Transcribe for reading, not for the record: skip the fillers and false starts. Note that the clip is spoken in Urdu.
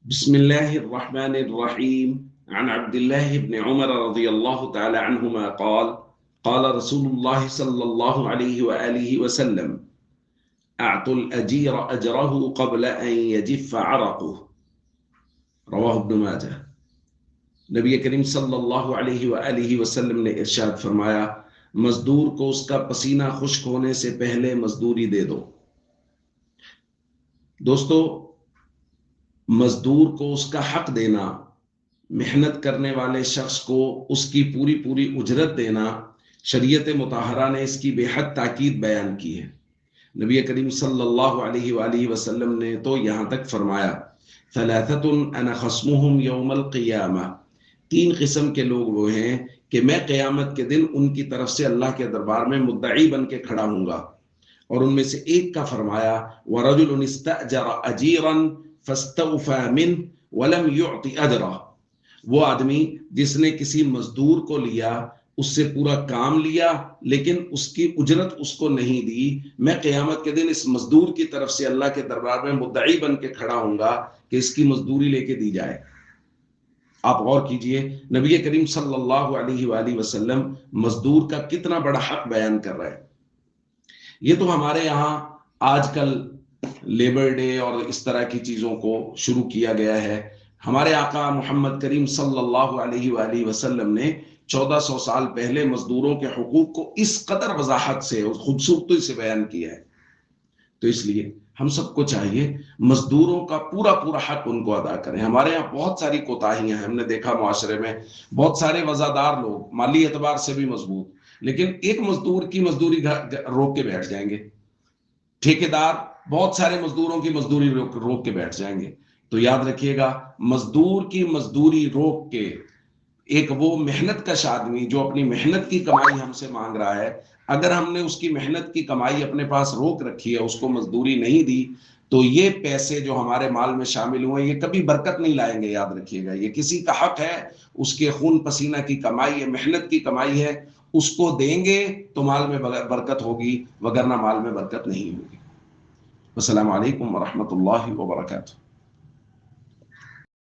بسم الله الرحمن الرحيم عن عبد الله بن عمر رضي الله تعالى عنهما قال قال رسول الله صلى الله عليه وآله وسلم أعطوا الأجير أجره قبل أن يجف عرقه رواه ابن ماجہ۔ نبی کریم صلی اللہ علیہ وآلہ وسلم نے ارشاد فرمایا، مزدور کو اس کا پسینہ خشک ہونے سے پہلے مزدوری دے دو۔ دوستو، مزدور کو اس کا حق دینا، محنت کرنے والے شخص کو اس کی پوری اجرت دینا، شریعت مطہرہ نے اس کی بے حد تاکید بیان کی ہے۔ نبی کریم صلی اللہ علیہ وآلہ وسلم نے تو یہاں تک فرمایا، ثلاثۃ انا خصمہم یوم القیامہ، تین قسم کے لوگ وہ ہیں کہ میں قیامت کے دن ان کی طرف سے اللہ کے دربار میں مدعی بن کے کھڑا ہوں گا۔ اور ان میں سے ایک کا فرمایا، وَرَجُلٌ اسْتَأْجَرَ أَجِيرًا فَاسْتَوْفَى مِنْهُ وَلَمْ يُعْطِ أَجْرَهُ، وہ آدمی جس نے کسی مزدور کو لیا، اس سے پورا کام لیا لیکن اس کی اجرت اس کو نہیں دی، میں قیامت کے دن اس مزدور کی طرف سے اللہ کے دربار میں مدعی بن کے کھڑا ہوں گا کہ اس کی مزدوری لے کے دی جائے۔ آپ غور کیجئے، نبی کریم صلی اللہ علیہ وآلہ وسلم مزدور کا کتنا بڑا حق بیان کر رہے ہیں۔ یہ تو ہمارے یہاں آج کل لیبر ڈے اور اس طرح کی چیزوں کو شروع کیا گیا ہے۔ ہمارے آقا محمد کریم صلی اللہ علیہ وآلہ وسلم نے 1400 سال پہلے مزدوروں کے حقوق کو اس قدر وضاحت سے اور خوبصورتی سے بیان کیا ہے۔ تو اس لیے ہم سب کو چاہیے مزدوروں کا پورا حق ان کو ادا کریں۔ ہمارے یہاں بہت ساری کوتاہیاں ہیں، ہم نے دیکھا معاشرے میں بہت سارے وزادار لوگ مالی اعتبار سے بھی مضبوط، لیکن ایک مزدور کی مزدوری روک کے بیٹھ جائیں گے، ٹھیکیدار بہت سارے مزدوروں کی مزدوری روک کے بیٹھ جائیں گے۔ تو یاد رکھیے گا، مزدور کی مزدوری روک کے ایک وہ محنت کش آدمی جو اپنی محنت کی کمائی ہم سے مانگ رہا ہے، اگر ہم نے اس کی محنت کی کمائی اپنے پاس روک رکھی ہے، اس کو مزدوری نہیں دی، تو یہ پیسے جو ہمارے مال میں شامل ہوئے یہ کبھی برکت نہیں لائیں گے۔ یاد رکھیے گا، یہ کسی کا حق ہے، اس کے خون پسینہ کی کمائی ہے، محنت کی کمائی ہے، اس کو دیں گے تو مال میں برکت ہوگی، وگرنہ مال میں برکت نہیں ہوگی۔ السلام علیکم ورحمۃ اللہ وبرکاتہ۔